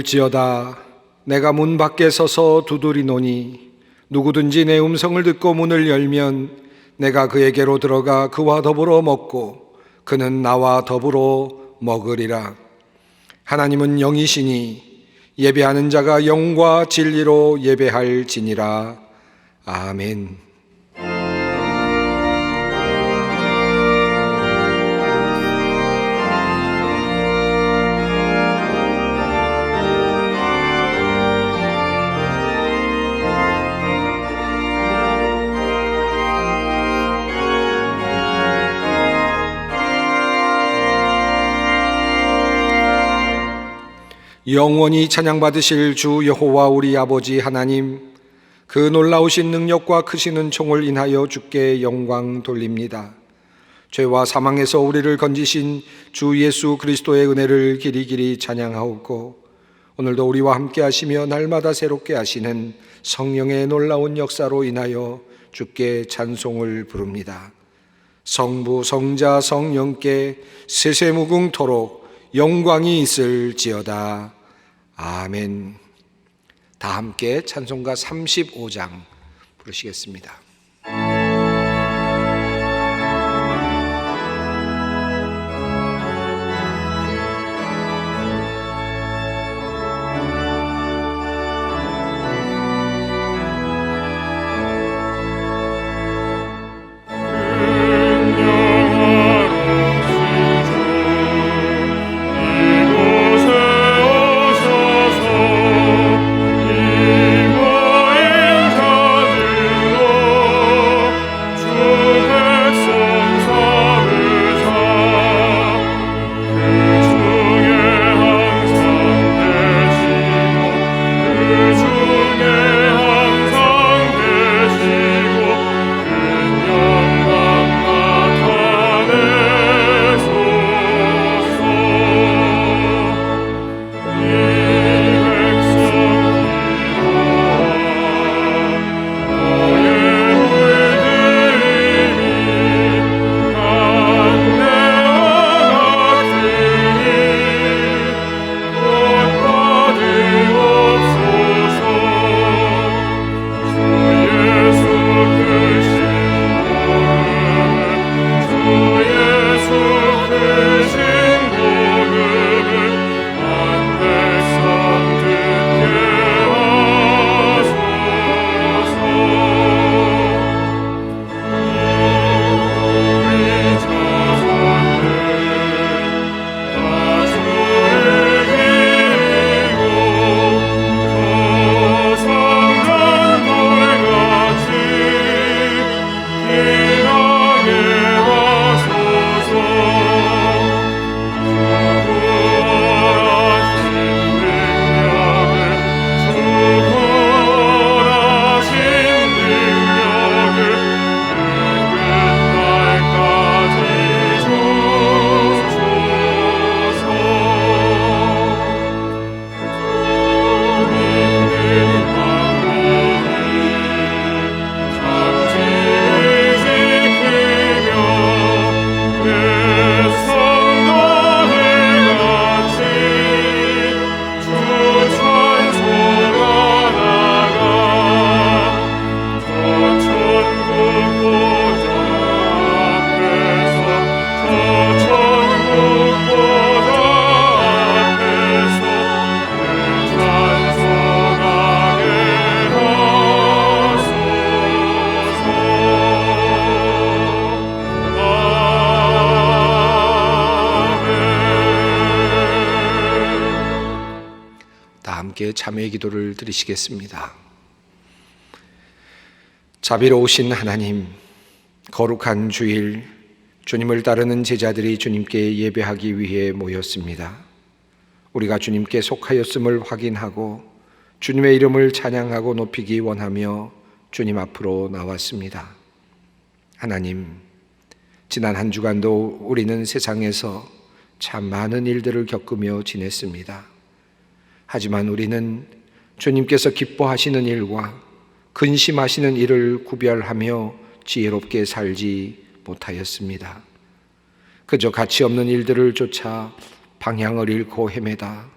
들을지어다. 내가 문 밖에 서서 두드리노니 누구든지 내 음성을 듣고 문을 열면 내가 그에게로 들어가 그와 더불어 먹고 그는 나와 더불어 먹으리라. 하나님은 영이시니 예배하는 자가 영과 진리로 예배할지니라. 아멘. 영원히 찬양받으실 주 여호와 우리 아버지 하나님, 그 놀라우신 능력과 크신 은총을 인하여 주께 영광 돌립니다. 죄와 사망에서 우리를 건지신 주 예수 그리스도의 은혜를 길이길이 찬양하옵고, 오늘도 우리와 함께 하시며 날마다 새롭게 하시는 성령의 놀라운 역사로 인하여 주께 찬송을 부릅니다. 성부 성자 성령께 세세무궁토록 영광이 있을지어다. 아멘. 다 함께 찬송가 35장 부르시겠습니다. 참회의 기도를 드리시겠습니다. 자비로우신 하나님, 거룩한 주일, 주님을 따르는 제자들이 주님께 예배하기 위해 모였습니다. 우리가 주님께 속하였음을 확인하고 주님의 이름을 찬양하고 높이기 원하며 주님 앞으로 나왔습니다. 하나님, 지난 한 주간도 우리는 세상에서 참 많은 일들을 겪으며 지냈습니다. 하지만 우리는 주님께서 기뻐하시는 일과 근심하시는 일을 구별하며 지혜롭게 살지 못하였습니다. 그저 가치 없는 일들을 쫓아 방향을 잃고 헤매다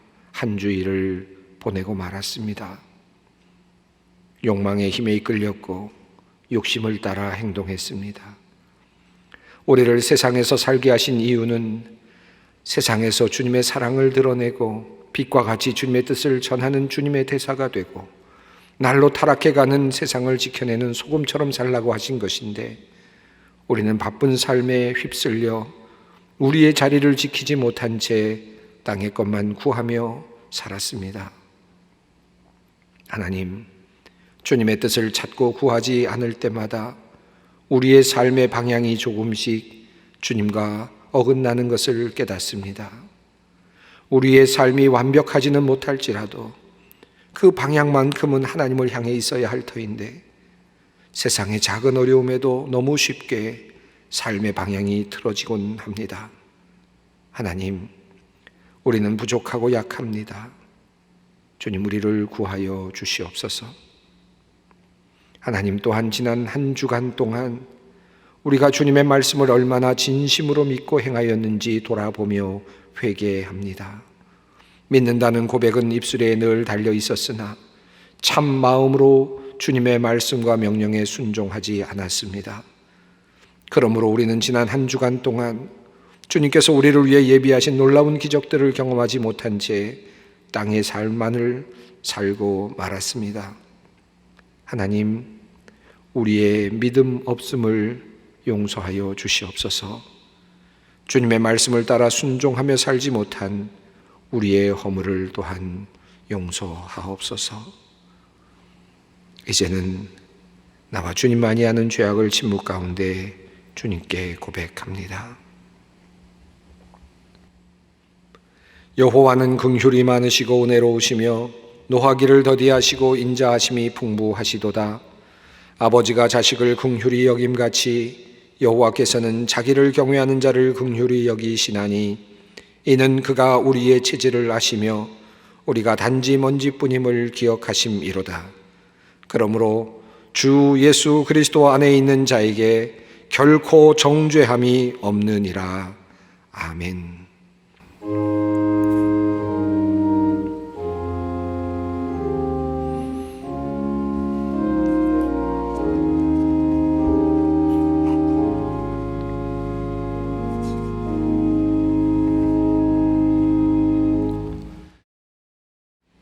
한 주일을 보내고 말았습니다. 욕망의 힘에 이끌렸고 욕심을 따라 행동했습니다. 우리를 세상에서 살게 하신 이유는 세상에서 주님의 사랑을 드러내고 빛과 같이 주님의 뜻을 전하는 주님의 대사가 되고 날로 타락해가는 세상을 지켜내는 소금처럼 살라고 하신 것인데, 우리는 바쁜 삶에 휩쓸려 우리의 자리를 지키지 못한 채 땅의 것만 구하며 살았습니다. 하나님, 주님의 뜻을 찾고 구하지 않을 때마다 우리의 삶의 방향이 조금씩 주님과 어긋나는 것을 깨닫습니다. 우리의 삶이 완벽하지는 못할지라도 그 방향만큼은 하나님을 향해 있어야 할 터인데, 세상의 작은 어려움에도 너무 쉽게 삶의 방향이 틀어지곤 합니다. 하나님, 우리는 부족하고 약합니다. 주님, 우리를 구하여 주시옵소서. 하나님, 또한 지난 한 주간 동안 우리가 주님의 말씀을 얼마나 진심으로 믿고 행하였는지 돌아보며 회개합니다. 믿는다는 고백은 입술에 늘 달려 있었으나 참 마음으로 주님의 말씀과 명령에 순종하지 않았습니다. 그러므로 우리는 지난 한 주간 동안 주님께서 우리를 위해 예비하신 놀라운 기적들을 경험하지 못한 채 땅의 삶만을 살고 말았습니다. 하나님, 우리의 믿음 없음을 용서하여 주시옵소서. 주님의 말씀을 따라 순종하며 살지 못한 우리의 허물을 또한 용서하옵소서. 이제는 나와 주님만이 아는 죄악을 침묵 가운데 주님께 고백합니다. 여호와는 긍휼이 많으시고 은혜로우시며 노하기를 더디하시고 인자하심이 풍부하시도다. 아버지가 자식을 긍휼히 여김같이 여호와께서는 자기를 경외하는 자를 긍휼히 여기시나니, 이는 그가 우리의 체질을 아시며 우리가 단지 먼지뿐임을 기억하심이로다. 그러므로 주 예수 그리스도 안에 있는 자에게 결코 정죄함이 없느니라. 아멘.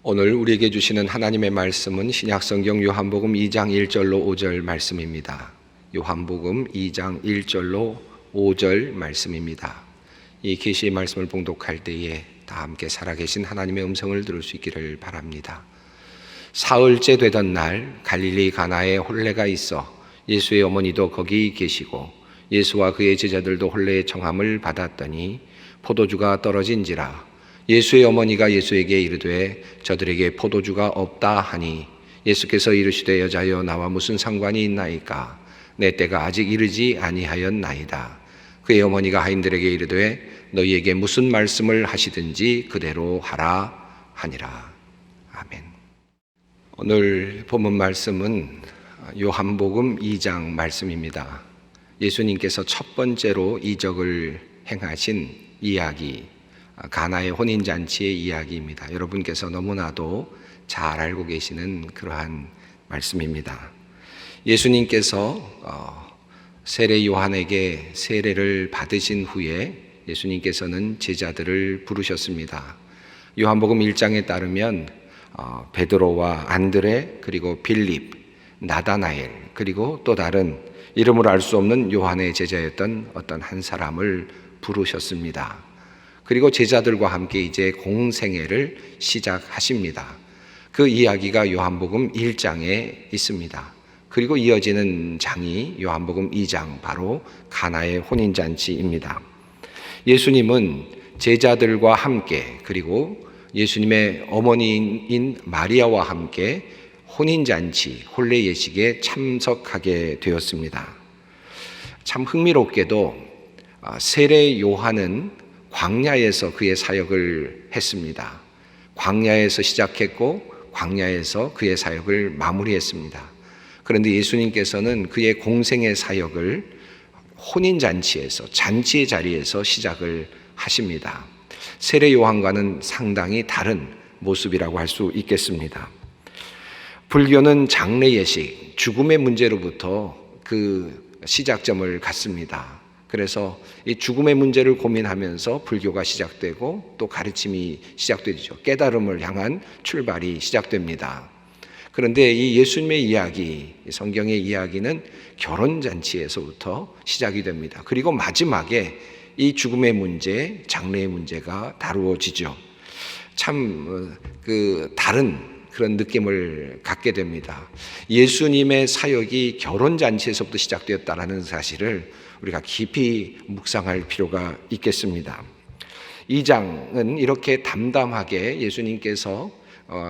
오늘 우리에게 주시는 하나님의 말씀은 신약성경 요한복음 2장 1절로 5절 말씀입니다. 요한복음 2장 1절로 5절 말씀입니다. 이 계시의 말씀을 봉독할 때에 다 함께 살아계신 하나님의 음성을 들을 수 있기를 바랍니다. 사흘째 되던 날 갈릴리 가나에 혼례가 있어 예수의 어머니도 거기 계시고 예수와 그의 제자들도 혼례의 청함을 받았더니 포도주가 떨어진지라. 예수의 어머니가 예수에게 이르되 저들에게 포도주가 없다 하니, 예수께서 이르시되 여자여 나와 무슨 상관이 있나이까? 내 때가 아직 이르지 아니하였나이다. 그의 어머니가 하인들에게 이르되 너희에게 무슨 말씀을 하시든지 그대로 하라 하니라. 아멘. 오늘 본문 말씀은 요한복음 2장 말씀입니다. 예수님께서 첫 번째로 이적을 행하신 이야기, 가나의 혼인잔치의 이야기입니다. 여러분께서 너무나도 잘 알고 계시는 그러한 말씀입니다. 예수님께서 세례 요한에게 세례를 받으신 후에 예수님께서는 제자들을 부르셨습니다. 요한복음 1장에 따르면 베드로와 안드레, 그리고 빌립, 나다나엘, 그리고 또 다른 이름을 알 수 없는 요한의 제자였던 어떤 한 사람을 부르셨습니다. 그리고 제자들과 함께 이제 공생애를 시작하십니다. 그 이야기가 요한복음 1장에 있습니다. 그리고 이어지는 장이 요한복음 2장, 바로 가나의 혼인잔치입니다. 예수님은 제자들과 함께, 그리고 예수님의 어머니인 마리아와 함께 혼인잔치, 혼례 예식에 참석하게 되었습니다. 참 흥미롭게도 세례 요한은 광야에서 그의 사역을 했습니다. 광야에서 시작했고 광야에서 그의 사역을 마무리했습니다. 그런데 예수님께서는 그의 공생의 사역을 혼인잔치에서, 잔치의 자리에서 시작을 하십니다. 세례 요한과는 상당히 다른 모습이라고 할 수 있겠습니다. 불교는 장래 예식, 죽음의 문제로부터 그 시작점을 갖습니다. 그래서 이 죽음의 문제를 고민하면서 불교가 시작되고 또 가르침이 시작되죠. 깨달음을 향한 출발이 시작됩니다. 그런데 이 예수님의 이야기, 성경의 이야기는 결혼잔치에서부터 시작이 됩니다. 그리고 마지막에 이 죽음의 문제, 장래의 문제가 다루어지죠. 참 다른 그런 느낌을 갖게 됩니다. 예수님의 사역이 결혼잔치에서부터 시작되었다는 사실을 우리가 깊이 묵상할 필요가 있겠습니다. 2장은 이렇게 담담하게 예수님께서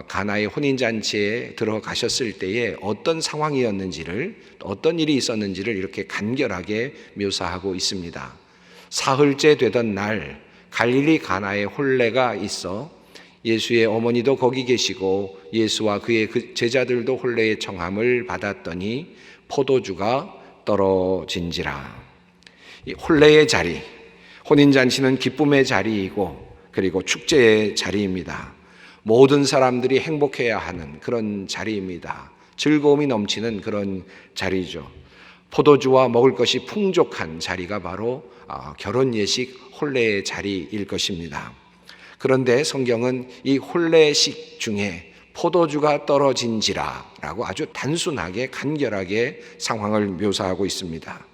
가나의 혼인잔치에 들어가셨을 때에 어떤 상황이었는지를, 어떤 일이 있었는지를 이렇게 간결하게 묘사하고 있습니다. 사흘째 되던 날 갈릴리 가나에 혼례가 있어 예수의 어머니도 거기 계시고 예수와 그의 제자들도 혼례의 청함을 받았더니 포도주가 떨어진지라. 이 혼례의 자리, 혼인잔치는 기쁨의 자리이고 그리고 축제의 자리입니다. 모든 사람들이 행복해야 하는 그런 자리입니다. 즐거움이 넘치는 그런 자리죠. 포도주와 먹을 것이 풍족한 자리가 바로 결혼 예식 혼례의 자리일 것입니다. 그런데 성경은 이 혼례식 중에 포도주가 떨어진지라 라고 아주 단순하게 간결하게 상황을 묘사하고 있습니다.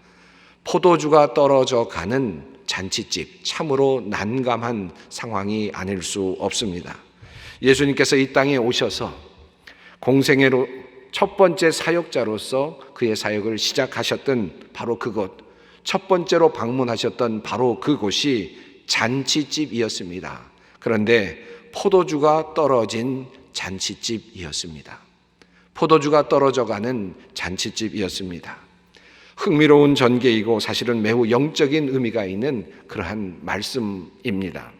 포도주가 떨어져 가는 잔치집, 참으로 난감한 상황이 아닐 수 없습니다. 예수님께서 이 땅에 오셔서 공생애로 첫 번째 사역자로서 그의 사역을 시작하셨던 바로 그곳, 첫 번째로 방문하셨던 바로 그곳이 잔치집이었습니다. 그런데 포도주가 떨어진 잔치집이었습니다. 포도주가 떨어져가는 잔치집이었습니다. 흥미로운 전개이고 사실은 매우 영적인 의미가 있는 그러한 말씀입니다.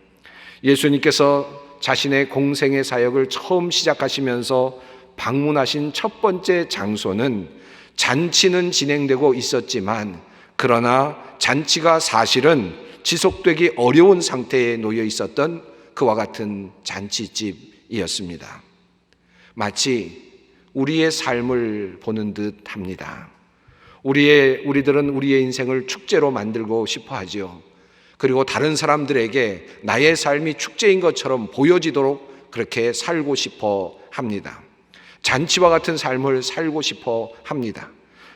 예수님께서 자신의 공생의 사역을 처음 시작하시면서 방문하신 첫 번째 장소는 잔치는 진행되고 있었지만 그러나 잔치가 사실은 지속되기 어려운 상태에 놓여 있었던 그와 같은 잔치집이었습니다. 마치 우리의 삶을 보는 듯 합니다. 우리들은 우리의 인생을 축제로 만들고 싶어 하죠. 그리고 다른 사람들에게 나의 삶이 축제인 것처럼 보여지도록 그렇게 살고 싶어 합니다. 잔치와 같은 삶을 살고 싶어 합니다.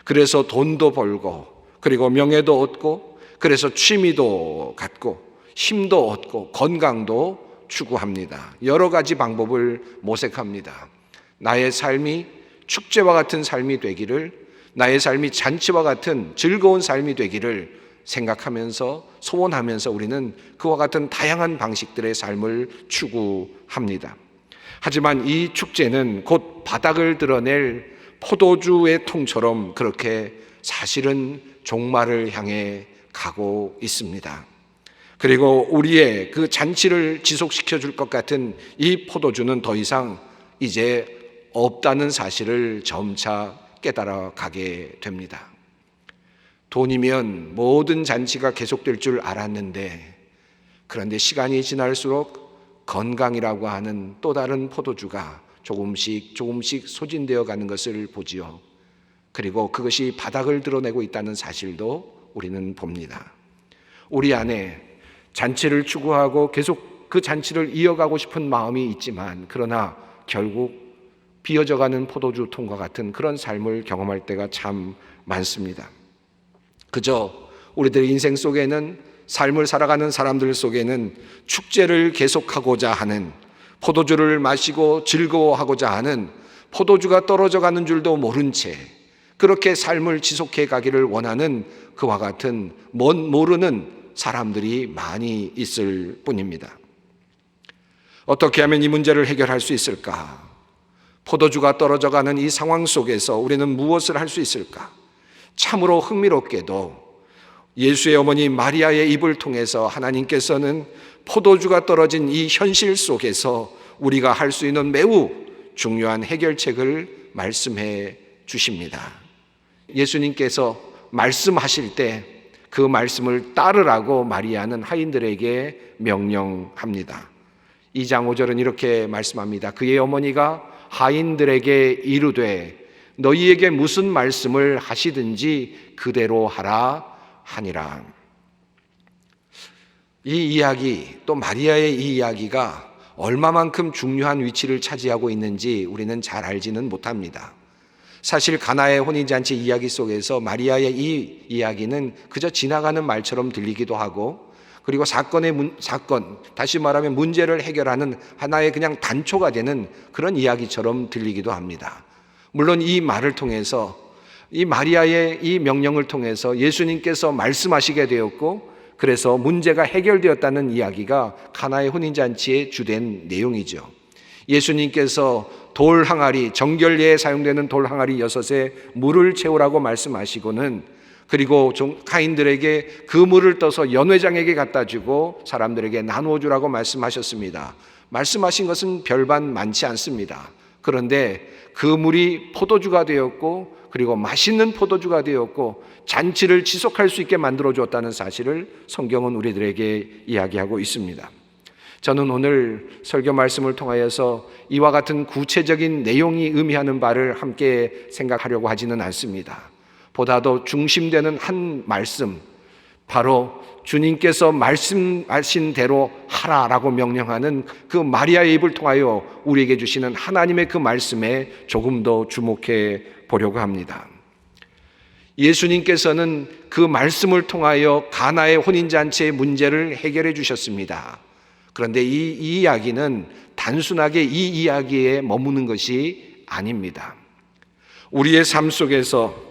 그래서 돈도 벌고 그리고 명예도 얻고 그래서 취미도 갖고 힘도 얻고 건강도 추구합니다. 여러 가지 방법을 모색합니다. 나의 삶이 축제와 같은 삶이 되기를, 나의 삶이 잔치와 같은 즐거운 삶이 되기를 생각하면서 소원하면서 우리는 그와 같은 다양한 방식들의 삶을 추구합니다. 하지만 이 축제는 곧 바닥을 드러낼 포도주의 통처럼 그렇게 사실은 종말을 향해 가고 있습니다. 그리고 우리의 그 잔치를 지속시켜 줄 것 같은 이 포도주는 더 이상 이제 없다는 사실을 점차 깨달아 가게 됩니다. 돈이면 모든 잔치가 계속될 줄 알았는데 그런데 시간이 지날수록 건강이라고 하는 또 다른 포도주가 조금씩 소진되어 가는 것을 보지요. 그리고 그것이 바닥을 드러내고 있다는 사실도 우리는 봅니다. 우리 안에 잔치를 추구하고 계속 그 잔치를 이어가고 싶은 마음이 있지만 그러나 결국 비어져가는 포도주 통과 같은 그런 삶을 경험할 때가 참 많습니다. 그저 우리들의 인생 속에는, 삶을 살아가는 사람들 속에는 축제를 계속하고자 하는, 포도주를 마시고 즐거워하고자 하는, 포도주가 떨어져가는 줄도 모른 채 그렇게 삶을 지속해 가기를 원하는 그와 같은 모르는 사람들이 많이 있을 뿐입니다. 어떻게 하면 이 문제를 해결할 수 있을까? 포도주가 떨어져가는 이 상황 속에서 우리는 무엇을 할 수 있을까? 참으로 흥미롭게도 예수의 어머니 마리아의 입을 통해서 하나님께서는 포도주가 떨어진 이 현실 속에서 우리가 할 수 있는 매우 중요한 해결책을 말씀해 주십니다. 예수님께서 말씀하실 때 그 말씀을 따르라고 마리아는 하인들에게 명령합니다. 2장 5절은 이렇게 말씀합니다. 그의 어머니가 하인들에게 이르되 너희에게 무슨 말씀을 하시든지 그대로 하라 하니라. 이 이야기, 또 마리아의 이 이야기가 얼마만큼 중요한 위치를 차지하고 있는지 우리는 잘 알지는 못합니다. 사실 가나의 혼인잔치 이야기 속에서 마리아의 이 이야기는 그저 지나가는 말처럼 들리기도 하고, 그리고 사건, 다시 말하면 문제를 해결하는 하나의 그냥 단초가 되는 그런 이야기처럼 들리기도 합니다. 물론 이 말을 통해서, 이 마리아의 이 명령을 통해서 예수님께서 말씀하시게 되었고, 그래서 문제가 해결되었다는 이야기가 가나의 혼인잔치의 주된 내용이죠. 예수님께서 돌 항아리, 정결례에 사용되는 돌 항아리 6에 물을 채우라고 말씀하시고는, 그리고 가인들에게 그 물을 떠서 연회장에게 갖다 주고 사람들에게 나누어 주라고 말씀하셨습니다. 말씀하신 것은 별반 많지 않습니다. 그런데 그 물이 포도주가 되었고, 그리고 맛있는 포도주가 되었고, 잔치를 지속할 수 있게 만들어 주었다는 사실을 성경은 우리들에게 이야기하고 있습니다. 저는 오늘 설교 말씀을 통하여서 이와 같은 구체적인 내용이 의미하는 바를 함께 생각하려고 하지는 않습니다. 보다도 중심되는 한 말씀, 바로 주님께서 말씀하신 대로 하라라고 명령하는 그 마리아의 입을 통하여 우리에게 주시는 하나님의 그 말씀에 조금 더 주목해 보려고 합니다. 예수님께서는 그 말씀을 통하여 가나의 혼인잔치의 문제를 해결해 주셨습니다. 그런데 이 이야기는 단순하게 이 이야기에 머무는 것이 아닙니다. 우리의 삶 속에서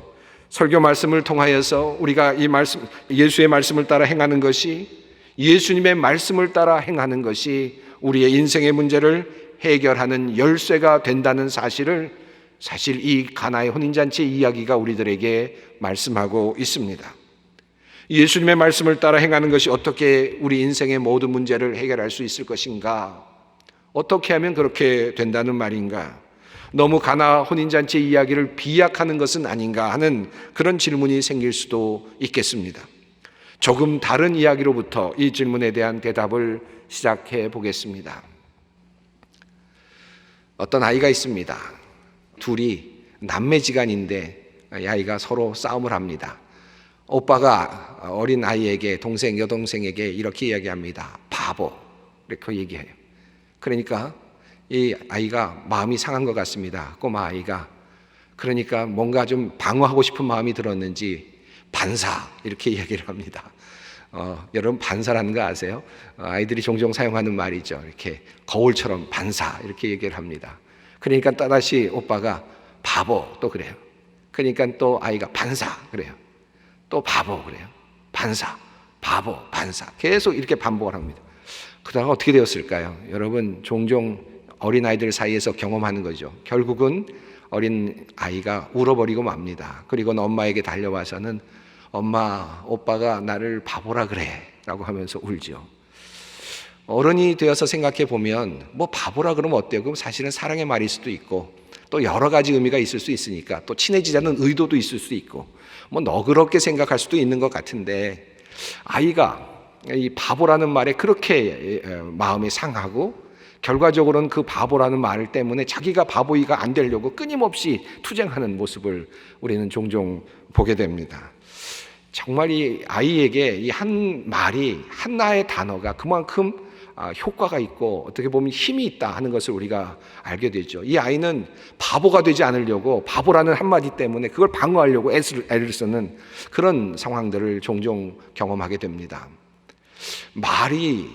설교 말씀을 통하여서 우리가 이 말씀, 예수의 말씀을 따라 행하는 것이, 예수님의 말씀을 따라 행하는 것이 우리의 인생의 문제를 해결하는 열쇠가 된다는 사실을, 사실 이 가나의 혼인잔치 이야기가 우리들에게 말씀하고 있습니다. 예수님의 말씀을 따라 행하는 것이 어떻게 우리 인생의 모든 문제를 해결할 수 있을 것인가? 어떻게 하면 그렇게 된다는 말인가? 너무 가나 혼인잔치 이야기를 비약하는 것은 아닌가 하는 그런 질문이 생길 수도 있겠습니다. 조금 다른 이야기로부터 이 질문에 대한 대답을 시작해 보겠습니다. 어떤 아이가 있습니다. 둘이 남매지간인데 이 아이가 서로 싸움을 합니다. 오빠가 어린 아이에게, 여동생에게 이렇게 이야기합니다. 바보, 이렇게 얘기해요. 그러니까 이 아이가 마음이 상한 것 같습니다. 꼬마 아이가. 그러니까 뭔가 좀 방어하고 싶은 마음이 들었는지 반사, 이렇게 이야기를 합니다. 여러분 반사라는 거 아세요? 아이들이 종종 사용하는 말이죠. 이렇게 거울처럼 반사, 이렇게 얘기를 합니다. 그러니까 또다시 오빠가 바보, 또 그래요. 그러니까 또 아이가 반사, 그래요. 또 바보, 그래요. 반사, 바보, 반사. 계속 이렇게 반복을 합니다. 그러다가 어떻게 되었을까요? 여러분 종종 어린아이들 사이에서 경험하는 거죠. 결국은 어린아이가 울어버리고 맙니다. 그리고는 엄마에게 달려와서는 엄마, 오빠가 나를 바보라 그래 라고 하면서 울죠. 어른이 되어서 생각해 보면 뭐 바보라 그러면 어때요? 그럼 사실은 사랑의 말일 수도 있고, 또 여러 가지 의미가 있을 수 있으니까, 또 친해지자는 의도도 있을 수 있고, 뭐 너그럽게 생각할 수도 있는 것 같은데, 아이가 이 바보라는 말에 그렇게 마음이 상하고, 결과적으로는 그 바보라는 말 때문에 자기가 바보이가 안 되려고 끊임없이 투쟁하는 모습을 우리는 종종 보게 됩니다. 정말 이 아이에게 이 한 말이, 하나의 단어가 그만큼 효과가 있고 어떻게 보면 힘이 있다 하는 것을 우리가 알게 되죠. 이 아이는 바보가 되지 않으려고 바보라는 한마디 때문에 그걸 방어하려고 애를 쓰는 그런 상황들을 종종 경험하게 됩니다. 말이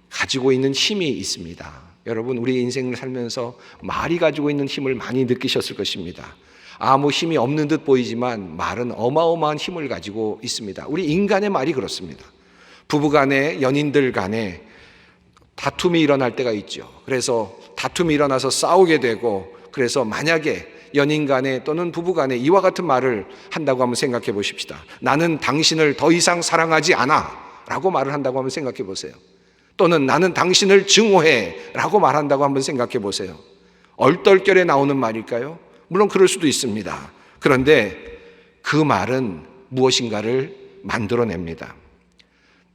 가지고 있는 힘이 있습니다. 여러분 우리 인생을 살면서 말이 가지고 있는 힘을 많이 느끼셨을 것입니다. 아무 힘이 없는 듯 보이지만 말은 어마어마한 힘을 가지고 있습니다. 우리 인간의 말이 그렇습니다. 부부간에, 연인들 간에 다툼이 일어날 때가 있죠. 그래서 다툼이 일어나서 싸우게 되고, 그래서 만약에 연인 간에 또는 부부 간에 이와 같은 말을 한다고 한번 생각해 보십시다. 나는 당신을 더 이상 사랑하지 않아 라고 말을 한다고 한번 생각해 보세요. 또는 나는 당신을 증오해 라고 말한다고 한번 생각해 보세요. 얼떨결에 나오는 말일까요? 물론 그럴 수도 있습니다. 그런데 그 말은 무엇인가를 만들어냅니다.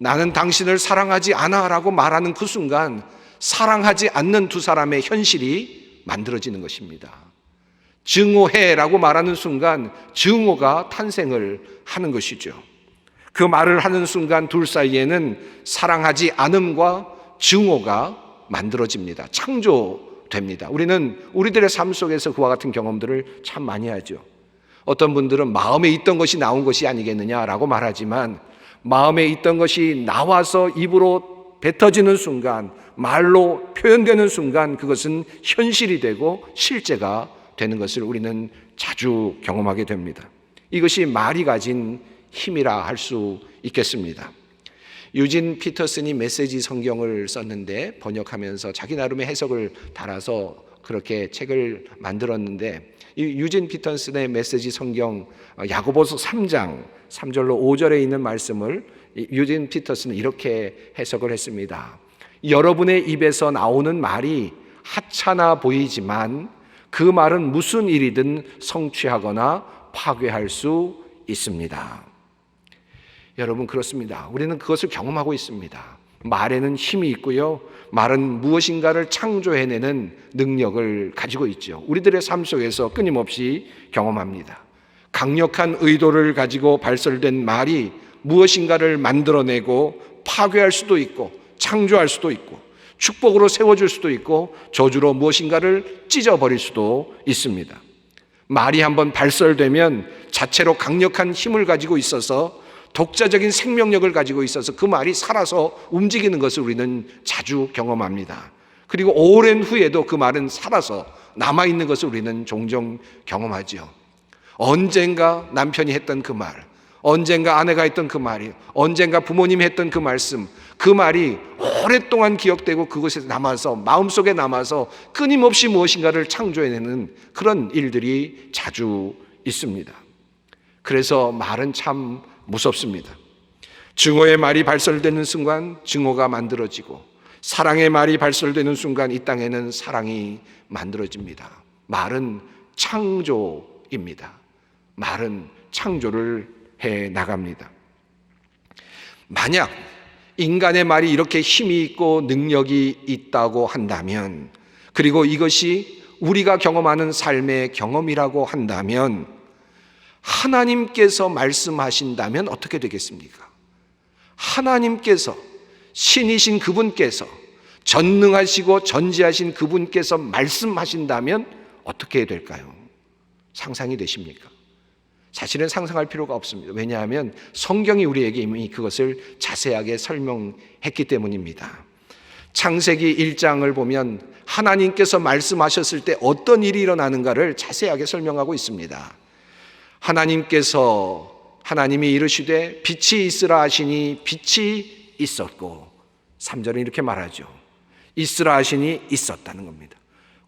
나는 당신을 사랑하지 않아 라고 말하는 그 순간 사랑하지 않는 두 사람의 현실이 만들어지는 것입니다. 증오해라고 말하는 순간 증오가 탄생을 하는 것이죠. 그 말을 하는 순간 둘 사이에는 사랑하지 않음과 증오가 만들어집니다. 창조됩니다. 우리는 우리들의 삶 속에서 그와 같은 경험들을 참 많이 하죠. 어떤 분들은 마음에 있던 것이 나온 것이 아니겠느냐라고 말하지만, 마음에 있던 것이 나와서 입으로 뱉어지는 순간, 말로 표현되는 순간 그것은 현실이 되고 실제가 되는 것을 우리는 자주 경험하게 됩니다. 이것이 말이 가진 힘이라 할 수 있겠습니다. 유진 피터슨이 메시지 성경을 썼는데, 번역하면서 자기 나름의 해석을 달아서 그렇게 책을 만들었는데, 이 유진 피터슨의 메시지 성경 야고보서 3장 3절로 5절에 있는 말씀을 유진 피터슨은 이렇게 해석을 했습니다. 여러분의 입에서 나오는 말이 하찮아 보이지만 그 말은 무슨 일이든 성취하거나 파괴할 수 있습니다. 여러분, 그렇습니다. 우리는 그것을 경험하고 있습니다. 말에는 힘이 있고요, 말은 무엇인가를 창조해내는 능력을 가지고 있죠. 우리들의 삶 속에서 끊임없이 경험합니다. 강력한 의도를 가지고 발설된 말이 무엇인가를 만들어내고 파괴할 수도 있고, 창조할 수도 있고, 축복으로 세워줄 수도 있고, 저주로 무엇인가를 찢어버릴 수도 있습니다. 말이 한번 발설되면 자체로 강력한 힘을 가지고 있어서, 독자적인 생명력을 가지고 있어서 그 말이 살아서 움직이는 것을 우리는 자주 경험합니다. 그리고 오랜 후에도 그 말은 살아서 남아있는 것을 우리는 종종 경험하죠. 언젠가 남편이 했던 그 말, 언젠가 아내가 했던 그 말이, 언젠가 부모님이 했던 그 말씀, 그 말이 오랫동안 기억되고 그것에 남아서, 마음속에 남아서 끊임없이 무엇인가를 창조해내는 그런 일들이 자주 있습니다. 그래서 말은 참 무섭습니다. 증오의 말이 발설되는 순간 증오가 만들어지고, 사랑의 말이 발설되는 순간 이 땅에는 사랑이 만들어집니다. 말은 창조입니다. 말은 창조를 해 나갑니다. 만약 인간의 말이 이렇게 힘이 있고 능력이 있다고 한다면, 그리고 이것이 우리가 경험하는 삶의 경험이라고 한다면, 하나님께서 말씀하신다면 어떻게 되겠습니까? 하나님께서, 신이신 그분께서, 전능하시고 전지하신 그분께서 말씀하신다면 어떻게 될까요? 상상이 되십니까? 사실은 상상할 필요가 없습니다. 왜냐하면 성경이 우리에게 이미 그것을 자세하게 설명했기 때문입니다. 창세기 1장을 보면 하나님께서 말씀하셨을 때 어떤 일이 일어나는가를 자세하게 설명하고 있습니다. 하나님이 이르시되 빛이 있으라 하시니 빛이 있었고, 3절은 이렇게 말하죠. 있으라 하시니 있었다는 겁니다.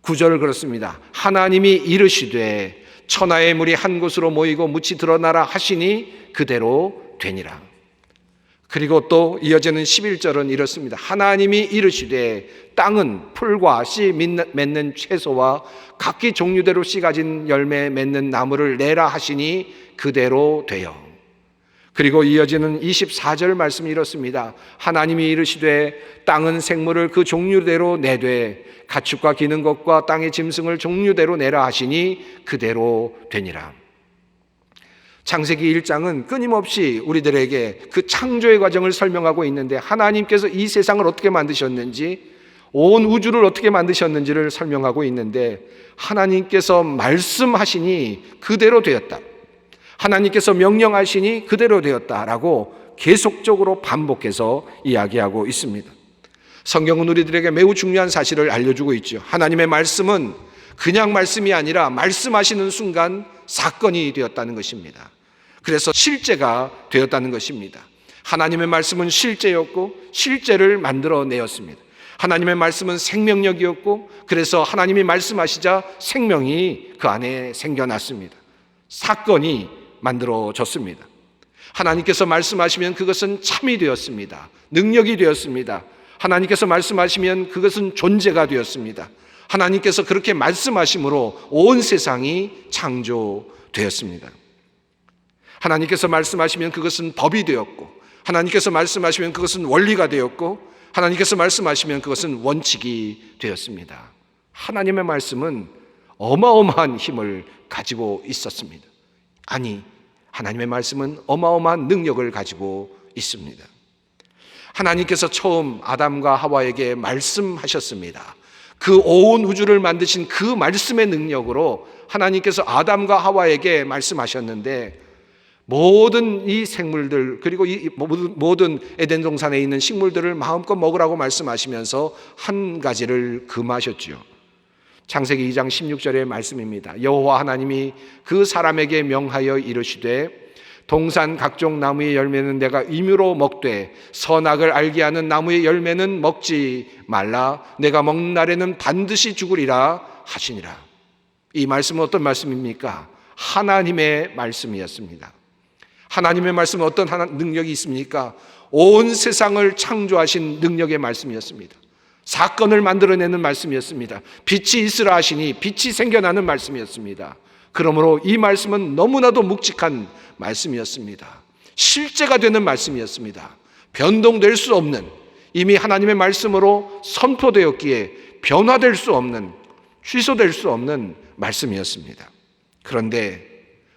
9절을 그렇습니다. 하나님이 이르시되 천하의 물이 한 곳으로 모이고 묻이 드러나라 하시니 그대로 되니라. 그리고 또 이어지는 11절은 이렇습니다. 하나님이 이르시되 땅은 풀과 씨 맺는 채소와 각기 종류대로 씨 가진 열매 맺는 나무를 내라 하시니 그대로 되어. 그리고 이어지는 24절 말씀이 이렇습니다. 하나님이 이르시되 땅은 생물을 그 종류대로 내되 가축과 기는 것과 땅의 짐승을 종류대로 내라 하시니 그대로 되니라. 창세기 1장은 끊임없이 우리들에게 그 창조의 과정을 설명하고 있는데, 하나님께서 이 세상을 어떻게 만드셨는지, 온 우주를 어떻게 만드셨는지를 설명하고 있는데, 하나님께서 말씀하시니 그대로 되었다, 하나님께서 명령하시니 그대로 되었다라고 계속적으로 반복해서 이야기하고 있습니다. 성경은 우리들에게 매우 중요한 사실을 알려주고 있죠. 하나님의 말씀은 그냥 말씀이 아니라 말씀하시는 순간 사건이 되었다는 것입니다. 그래서 실제가 되었다는 것입니다. 하나님의 말씀은 실제였고 실제를 만들어내었습니다. 하나님의 말씀은 생명력이었고, 그래서 하나님이 말씀하시자 생명이 그 안에 생겨났습니다. 사건이 만들어졌습니다. 하나님께서 말씀하시면 그것은 참이 되었습니다. 능력이 되었습니다. 하나님께서 말씀하시면 그것은 존재가 되었습니다. 하나님께서 그렇게 말씀하심으로 온 세상이 창조되었습니다. 하나님께서 말씀하시면 그것은 법이 되었고, 하나님께서 말씀하시면 그것은 원리가 되었고, 하나님께서 말씀하시면 그것은 원칙이 되었습니다. 하나님의 말씀은 어마어마한 힘을 가지고 있었습니다. 아니, 하나님의 말씀은 어마어마한 능력을 가지고 있습니다. 하나님께서 처음 아담과 하와에게 말씀하셨습니다. 그 온 우주를 만드신 그 말씀의 능력으로 하나님께서 아담과 하와에게 말씀하셨는데, 모든 이 생물들, 그리고 이 모든 에덴 동산에 있는 식물들을 마음껏 먹으라고 말씀하시면서 한 가지를 금하셨죠. 창세기 2장 16절의 말씀입니다. 여호와 하나님이 그 사람에게 명하여 이르시되 동산 각종 나무의 열매는 내가 임의로 먹되 선악을 알게 하는 나무의 열매는 먹지 말라. 내가 먹는 날에는 반드시 죽으리라 하시니라. 이 말씀은 어떤 말씀입니까? 하나님의 말씀이었습니다. 하나님의 말씀은 어떤 능력이 있습니까? 온 세상을 창조하신 능력의 말씀이었습니다. 사건을 만들어내는 말씀이었습니다. 빛이 있으라 하시니 빛이 생겨나는 말씀이었습니다. 그러므로 이 말씀은 너무나도 묵직한 말씀이었습니다. 실제가 되는 말씀이었습니다. 변동될 수 없는, 이미 하나님의 말씀으로 선포되었기에 변화될 수 없는, 취소될 수 없는 말씀이었습니다. 그런데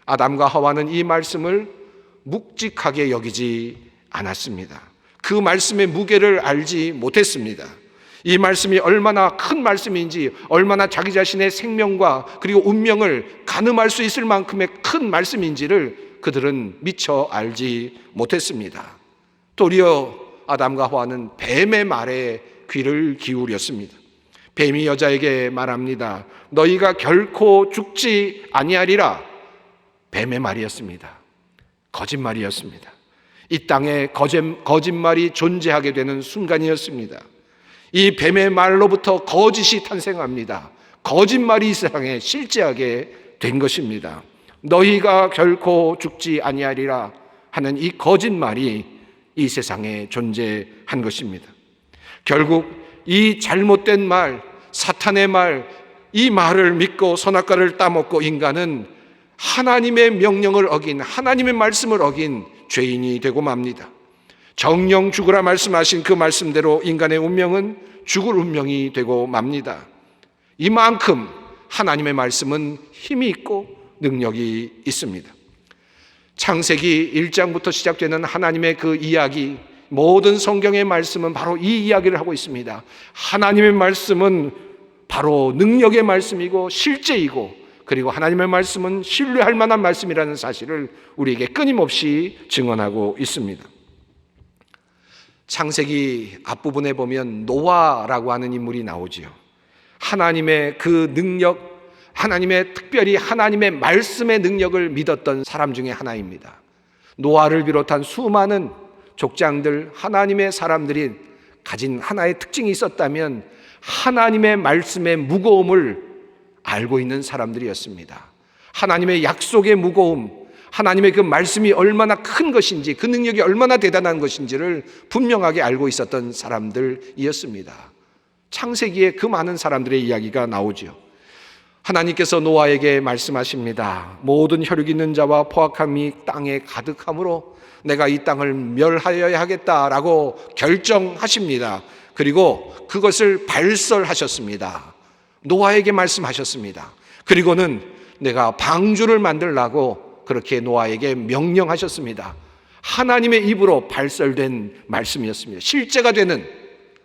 아담과 하와는 이 말씀을 묵직하게 여기지 않았습니다. 그 말씀의 무게를 알지 못했습니다. 이 말씀이 얼마나 큰 말씀인지, 얼마나 자기 자신의 생명과 그리고 운명을 가늠할 수 있을 만큼의 큰 말씀인지를 그들은 미처 알지 못했습니다. 도리어 아담과 하와는 뱀의 말에 귀를 기울였습니다. 뱀이 여자에게 말합니다. 너희가 결코 죽지 아니하리라. 뱀의 말이었습니다. 거짓말이었습니다. 이 땅에 거짓말이 존재하게 되는 순간이었습니다. 이 뱀의 말로부터 거짓이 탄생합니다. 거짓말이 이 세상에 실제하게 된 것입니다. 너희가 결코 죽지 아니하리라 하는 이 거짓말이 이 세상에 존재한 것입니다. 결국 이 잘못된 말, 사탄의 말, 이 말을 믿고 선악과를 따먹고 인간은 하나님의 명령을 어긴, 하나님의 말씀을 어긴 죄인이 되고 맙니다. 정령 죽으라 말씀하신 그 말씀대로 인간의 운명은 죽을 운명이 되고 맙니다. 이만큼 하나님의 말씀은 힘이 있고 능력이 있습니다. 창세기 1장부터 시작되는 하나님의 그 이야기, 모든 성경의 말씀은 바로 이 이야기를 하고 있습니다. 하나님의 말씀은 바로 능력의 말씀이고 실제이고, 그리고 하나님의 말씀은 신뢰할 만한 말씀이라는 사실을 우리에게 끊임없이 증언하고 있습니다. 창세기 앞부분에 보면 노아라고 하는 인물이 나오지요. 하나님의 그 능력, 하나님의 특별히 하나님의 말씀의 능력을 믿었던 사람 중에 하나입니다. 노아를 비롯한 수많은 족장들, 하나님의 사람들이 가진 하나의 특징이 있었다면 하나님의 말씀의 무거움을 알고 있는 사람들이었습니다. 하나님의 약속의 무거움, 하나님의 그 말씀이 얼마나 큰 것인지, 그 능력이 얼마나 대단한 것인지를 분명하게 알고 있었던 사람들이었습니다. 창세기에 그 많은 사람들의 이야기가 나오죠. 하나님께서 노아에게 말씀하십니다. 모든 혈육 있는 자와 포악함이 땅에 가득함으로 내가 이 땅을 멸하여야 하겠다라고 결정하십니다. 그리고 그것을 발설하셨습니다. 노아에게 말씀하셨습니다. 그리고는 내가 방주를 만들라고 그렇게 노아에게 명령하셨습니다. 하나님의 입으로 발설된 말씀이었습니다. 실제가 되는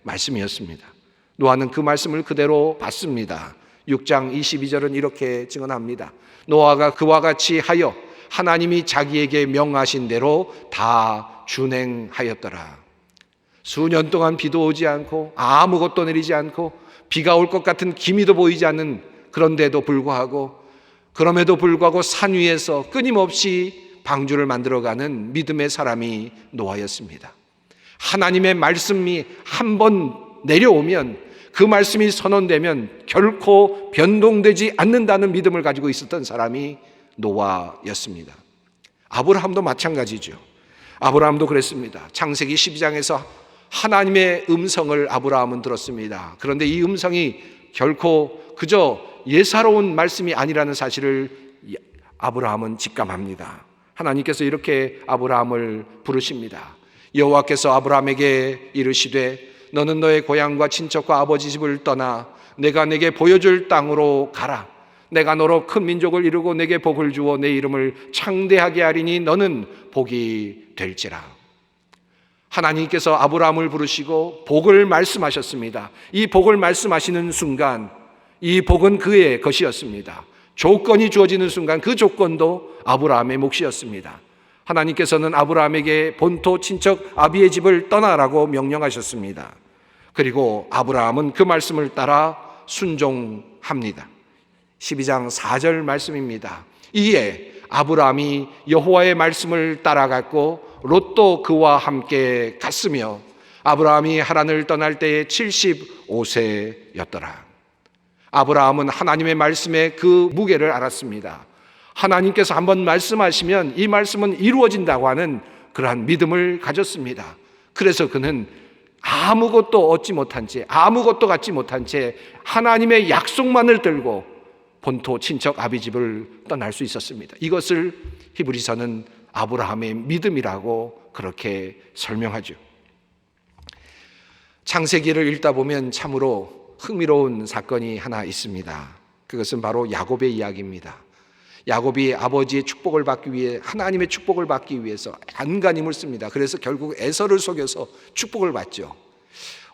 말씀이었습니다. 노아는 그 말씀을 그대로 받습니다. 6장 22절은 이렇게 증언합니다. 노아가 그와 같이 하여 하나님이 자기에게 명하신 대로 다 준행하였더라. 수년 동안 비도 오지 않고 아무것도 내리지 않고 비가 올 것 같은 기미도 보이지 않는, 그런데도 불구하고, 그럼에도 불구하고 산 위에서 끊임없이 방주를 만들어가는 믿음의 사람이 노아였습니다. 하나님의 말씀이 한번 내려오면, 그 말씀이 선언되면 결코 변동되지 않는다는 믿음을 가지고 있었던 사람이 노아였습니다. 아브라함도 마찬가지죠. 아브라함도 그랬습니다. 창세기 12장에서 하나님의 음성을 아브라함은 들었습니다. 그런데 이 음성이 결코 그저 예사로운 말씀이 아니라는 사실을 아브라함은 직감합니다. 하나님께서 이렇게 아브라함을 부르십니다. 여호와께서 아브라함에게 이르시되 너는 너의 고향과 친척과 아버지 집을 떠나 내가 내게 보여줄 땅으로 가라. 내가 너로 큰 민족을 이루고 내게 복을 주어 내 이름을 창대하게 하리니 너는 복이 될지라. 하나님께서 아브라함을 부르시고 복을 말씀하셨습니다. 이 복을 말씀하시는 순간 이 복은 그의 것이었습니다. 조건이 주어지는 순간 그 조건도 아브라함의 몫이었습니다. 하나님께서는 아브라함에게 본토 친척 아비의 집을 떠나라고 명령하셨습니다. 그리고 아브라함은 그 말씀을 따라 순종합니다. 12장 4절 말씀입니다. 이에 아브라함이 여호와의 말씀을 따라갔고 롯도 그와 함께 갔으며 아브라함이 하란을 떠날 때에 75세였더라. 아브라함은 하나님의 말씀의 그 무게를 알았습니다. 하나님께서 한번 말씀하시면 이 말씀은 이루어진다고 하는 그러한 믿음을 가졌습니다. 그래서 그는 아무것도 얻지 못한 채, 아무것도 갖지 못한 채 하나님의 약속만을 들고 본토 친척 아비 집을 떠날 수 있었습니다. 이것을 히브리서는 아브라함의 믿음이라고 그렇게 설명하죠. 창세기를 읽다 보면 참으로 흥미로운 사건이 하나 있습니다. 그것은 바로 야곱의 이야기입니다. 야곱이 아버지의 축복을 받기 위해, 하나님의 축복을 받기 위해서 안간힘을 씁니다. 그래서 결국 에서를 속여서 축복을 받죠.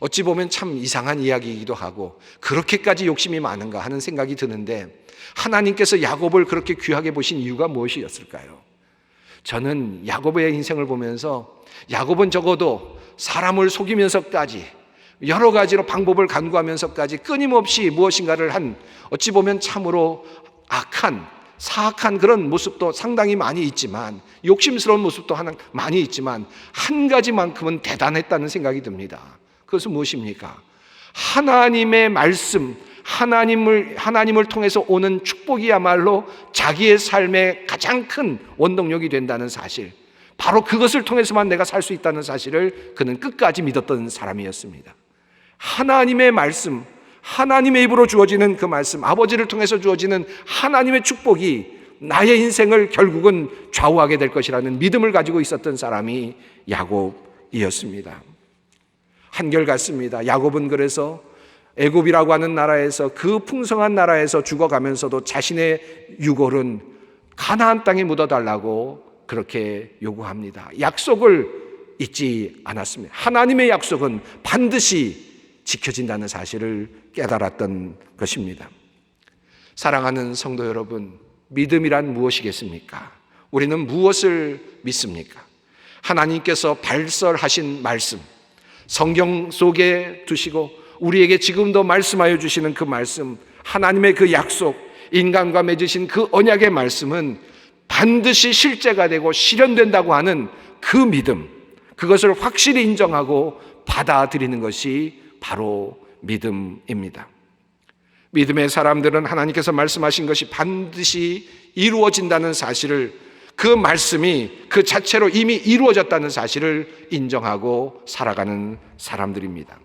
어찌 보면 참 이상한 이야기이기도 하고 그렇게까지 욕심이 많은가 하는 생각이 드는데, 하나님께서 야곱을 그렇게 귀하게 보신 이유가 무엇이었을까요? 저는 야곱의 인생을 보면서 야곱은 적어도 사람을 속이면서까지 여러 가지로 방법을 간구하면서까지 끊임없이 무엇인가를 한, 어찌 보면 참으로 악한, 사악한 그런 모습도 상당히 많이 있지만, 욕심스러운 모습도 많이 있지만 한 가지만큼은 대단했다는 생각이 듭니다. 그것은 무엇입니까? 하나님의 말씀, 하나님을 통해서 오는 축복이야말로 자기의 삶의 가장 큰 원동력이 된다는 사실, 바로 그것을 통해서만 내가 살 수 있다는 사실을 그는 끝까지 믿었던 사람이었습니다. 하나님의 말씀, 하나님의 입으로 주어지는 그 말씀, 아버지를 통해서 주어지는 하나님의 축복이 나의 인생을 결국은 좌우하게 될 것이라는 믿음을 가지고 있었던 사람이 야곱이었습니다. 한결같습니다. 야곱은 그래서 애굽이라고 하는 나라에서, 그 풍성한 나라에서 죽어가면서도 자신의 유골은 가나안 땅에 묻어달라고 그렇게 요구합니다. 약속을 잊지 않았습니다. 하나님의 약속은 반드시 지켜진다는 사실을 깨달았던 것입니다. 사랑하는 성도 여러분, 믿음이란 무엇이겠습니까? 우리는 무엇을 믿습니까? 하나님께서 발설하신 말씀, 성경 속에 두시고 우리에게 지금도 말씀하여 주시는 그 말씀, 하나님의 그 약속, 인간과 맺으신 그 언약의 말씀은 반드시 실제가 되고 실현된다고 하는 그 믿음, 그것을 확실히 인정하고 받아들이는 것이 바로 믿음입니다. 믿음의 사람들은 하나님께서 말씀하신 것이 반드시 이루어진다는 사실을, 그 말씀이 그 자체로 이미 이루어졌다는 사실을 인정하고 살아가는 사람들입니다.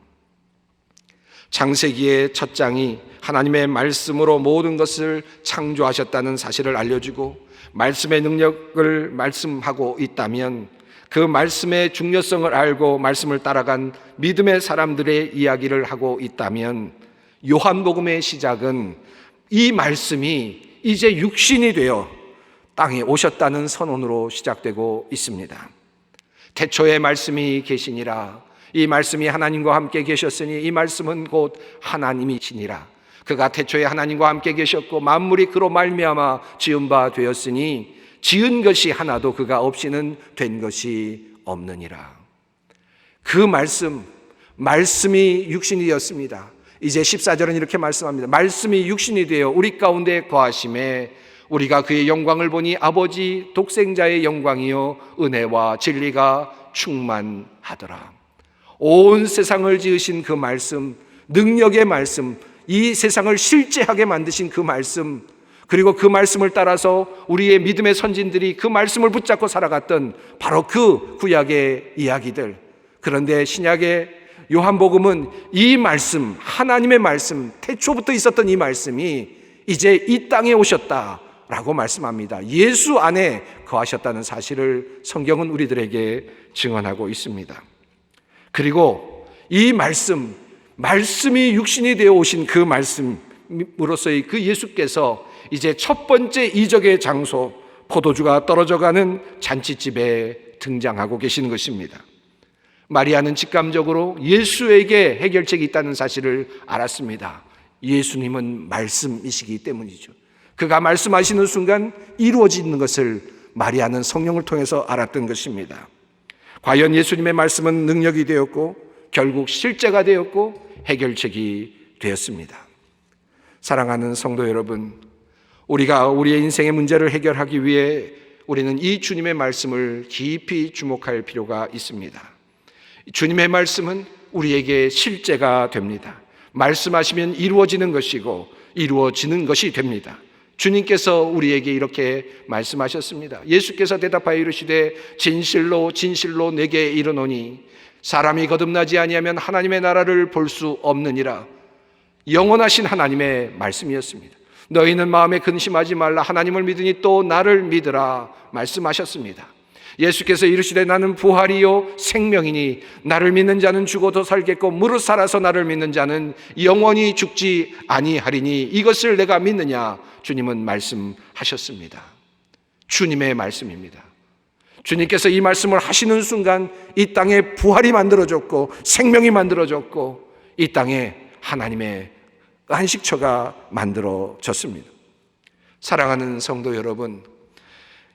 창세기의 첫 장이 하나님의 말씀으로 모든 것을 창조하셨다는 사실을 알려주고 말씀의 능력을 말씀하고 있다면, 그 말씀의 중요성을 알고 말씀을 따라간 믿음의 사람들의 이야기를 하고 있다면, 요한복음의 시작은 이 말씀이 이제 육신이 되어 땅에 오셨다는 선언으로 시작되고 있습니다. 태초에 말씀이 계시니라. 이 말씀이 하나님과 함께 계셨으니 이 말씀은 곧 하나님이시니라. 그가 태초에 하나님과 함께 계셨고 만물이 그로 말미암아 지은 바 되었으니 지은 것이 하나도 그가 없이는 된 것이 없느니라. 그 말씀이 육신이 되었습니다. 이제 14절은 이렇게 말씀합니다. 말씀이 육신이 되어 우리 가운데 거하심에 우리가 그의 영광을 보니 아버지 독생자의 영광이요 은혜와 진리가 충만하더라. 온 세상을 지으신 그 말씀, 능력의 말씀, 이 세상을 실제하게 만드신 그 말씀, 그리고 그 말씀을 따라서 우리의 믿음의 선진들이 그 말씀을 붙잡고 살아갔던 바로 그 구약의 이야기들. 그런데 신약의 요한복음은 이 말씀, 하나님의 말씀, 태초부터 있었던 이 말씀이 이제 이 땅에 오셨다라고 말씀합니다. 예수 안에 거하셨다는 사실을 성경은 우리들에게 증언하고 있습니다. 그리고 이 말씀이 육신이 되어 오신 그 말씀으로서의 그 예수께서 이제 첫 번째 이적의 장소, 포도주가 떨어져가는 잔치집에 등장하고 계시는 것입니다. 마리아는 직감적으로 예수에게 해결책이 있다는 사실을 알았습니다. 예수님은 말씀이시기 때문이죠. 그가 말씀하시는 순간 이루어지는 것을 마리아는 성령을 통해서 알았던 것입니다. 과연 예수님의 말씀은 능력이 되었고 결국 실제가 되었고 해결책이 되었습니다. 사랑하는 성도 여러분, 우리가 우리의 인생의 문제를 해결하기 위해 우리는 이 주님의 말씀을 깊이 주목할 필요가 있습니다. 주님의 말씀은 우리에게 실제가 됩니다. 말씀하시면 이루어지는 것이고 이루어지는 것이 됩니다. 주님께서 우리에게 이렇게 말씀하셨습니다. 예수께서 대답하여 이르시되 진실로 진실로 내게 이르노니 사람이 거듭나지 아니하면 하나님의 나라를 볼 수 없느니라. 영원하신 하나님의 말씀이었습니다. 너희는 마음에 근심하지 말라. 하나님을 믿으니 또 나를 믿으라 말씀하셨습니다. 예수께서 이르시되 나는 부활이요 생명이니 나를 믿는 자는 죽어도 살겠고 무릇 살아서 나를 믿는 자는 영원히 죽지 아니하리니 이것을 내가 믿느냐. 주님은 말씀하셨습니다. 주님의 말씀입니다. 주님께서 이 말씀을 하시는 순간 이 땅에 부활이 만들어졌고 생명이 만들어졌고 이 땅에 하나님의 안식처가 만들어졌습니다. 사랑하는 성도 여러분,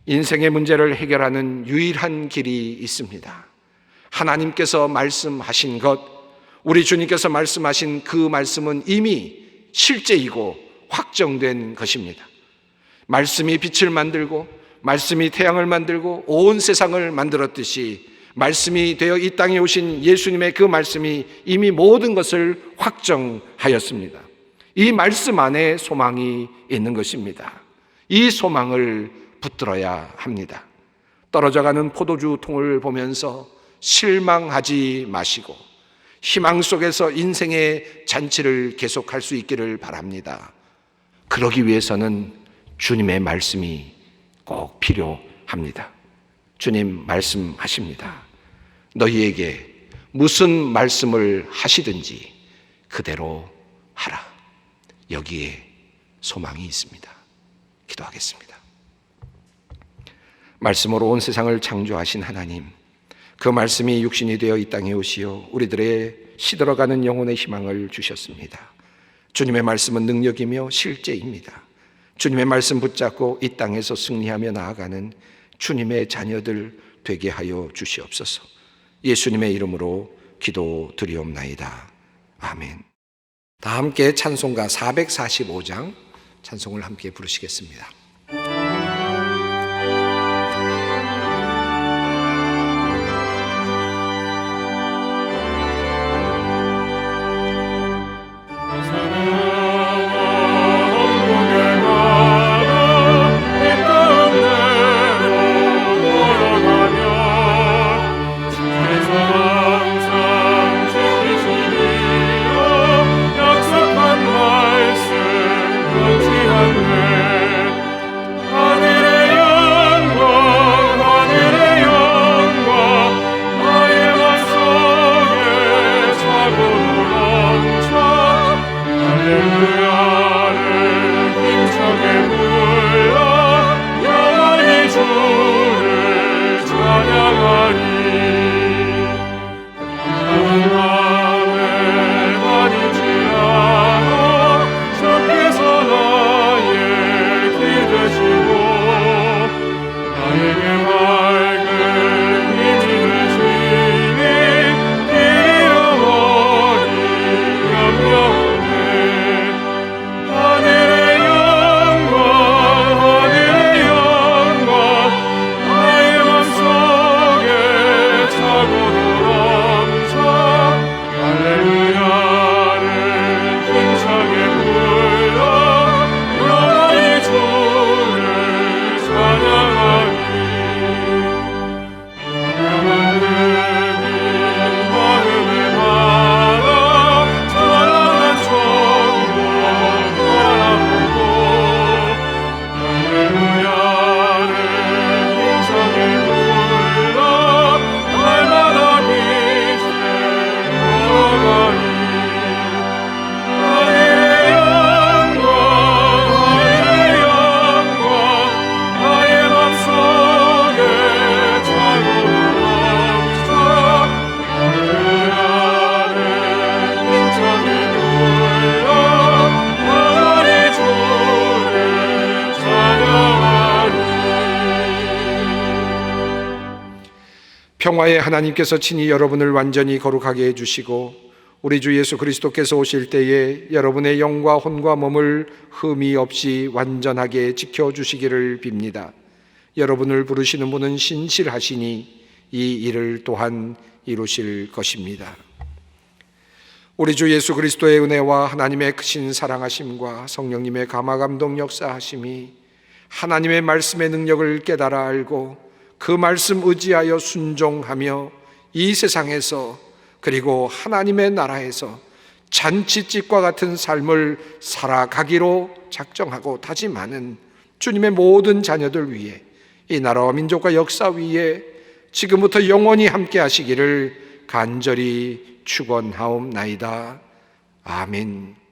인생의 문제를 해결하는 유일한 길이 있습니다. 하나님께서 말씀하신 것, 우리 주님께서 말씀하신 그 말씀은 이미 실제이고 확정된 것입니다. 말씀이 빛을 만들고 말씀이 태양을 만들고 온 세상을 만들었듯이 말씀이 되어 이 땅에 오신 예수님의 그 말씀이 이미 모든 것을 확정하였습니다. 이 말씀 안에 소망이 있는 것입니다. 이 소망을 붙들어야 합니다. 떨어져가는 포도주 통을 보면서 실망하지 마시고 희망 속에서 인생의 잔치를 계속할 수 있기를 바랍니다. 그러기 위해서는 주님의 말씀이 꼭 필요합니다. 주님 말씀하십니다. 너희에게 무슨 말씀을 하시든지 그대로 하라. 여기에 소망이 있습니다. 기도하겠습니다. 말씀으로 온 세상을 창조하신 하나님, 그 말씀이 육신이 되어 이 땅에 오시어 우리들의 시들어가는 영혼의 희망을 주셨습니다. 주님의 말씀은 능력이며 실제입니다. 주님의 말씀 붙잡고 이 땅에서 승리하며 나아가는 주님의 자녀들 되게 하여 주시옵소서. 예수님의 이름으로 기도드리옵나이다. 아멘. 다 함께 찬송가 445장 찬송을 함께 부르시겠습니다. 평화의 하나님께서 친히 여러분을 완전히 거룩하게 해주시고 우리 주 예수 그리스도께서 오실 때에 여러분의 영과 혼과 몸을 흠이 없이 완전하게 지켜주시기를 빕니다. 여러분을 부르시는 분은 신실하시니 이 일을 또한 이루실 것입니다. 우리 주 예수 그리스도의 은혜와 하나님의 크신 사랑하심과 성령님의 감화감동 역사하심이 하나님의 말씀의 능력을 깨달아 알고 그 말씀 의지하여 순종하며 이 세상에서 그리고 하나님의 나라에서 잔치집과 같은 삶을 살아가기로 작정하고 다짐하는 주님의 모든 자녀들 위해 이 나라와 민족과 역사 위에 지금부터 영원히 함께 하시기를 간절히 축원하옵나이다. 아멘.